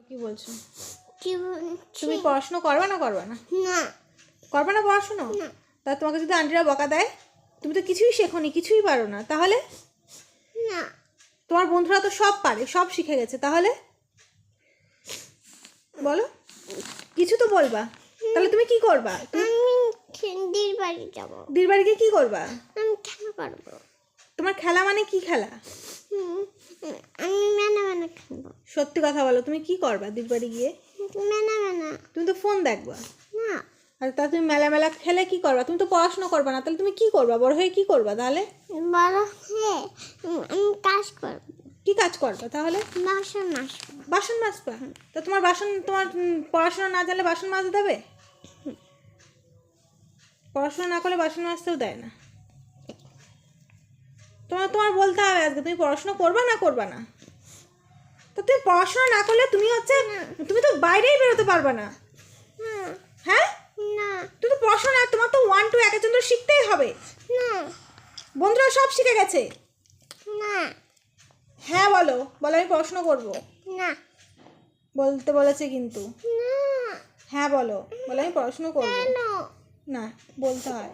কি বলছো? কি বলছি? তুমি পড়াশোনা করবে না করবে না? না করবে না পড়াশোনা? না তা তোমাকে যদি আন্টিরা বকা দেয়, তুমি তো কিছুই শেখোনি, কিছুই পারো না, তাহলে? না তোমার বন্ধুরা তো সব পারে, সব শিখে গেছে, তাহলে বলো, কিছু তো বলবা। তাহলে তুমি কি করবা? আমি দিদির বাড়ি যাব। দিদির বাড়ি গিয়ে কি করবা? আমি খেলা করবো। তোমার খেলা মানে কি খেলা? আমি মেনা মেনা খেলবো। সত্যি কথা বলো, তুমি কি করবা দিদির বাড়ি গিয়ে? মেনা মেনা তুমি তো ফোন দেখবা। না আর তা তুমি মেলা মেলা খেলে কি করবা? তুমি তো পড়াশোনা করবা না, তাহলে তুমি কি করবা? বড় হয়ে কি করবা তাহলে? বড় হয়ে আমি কাজ করবো। কি কাজ করবা তাহলে? বাসন মাজবো। বাসন মাজবা? তা তোমার বাসন, তোমার পড়াশোনা না জানলে বাসন মাজতে দেবে? পড়াশোনা না করলে বাসন মাজতেও দেয় না। তোমার তোমার বলতে হবে আজকে তুমি পড়াশোনা করবা না করবা না। তো তুমি পড়াশোনা না করলে তুমি তো বাইরেই বেরোতে পারবা না। হ্যাঁ, না তুমি তো পড়াশোনা, তোমার তো 1 to 1 তো শিখতেই হবে। না বন্ধুরা সব শিখে গেছে। না হ্যাঁ বলো, বলো আমি পড়াশোনা করবো। না বলতে বলেছে কিন্তু। না হ্যাঁ বলো, বলো আমি পড়াশোনা করবো। কেন? না, বলতে হয়।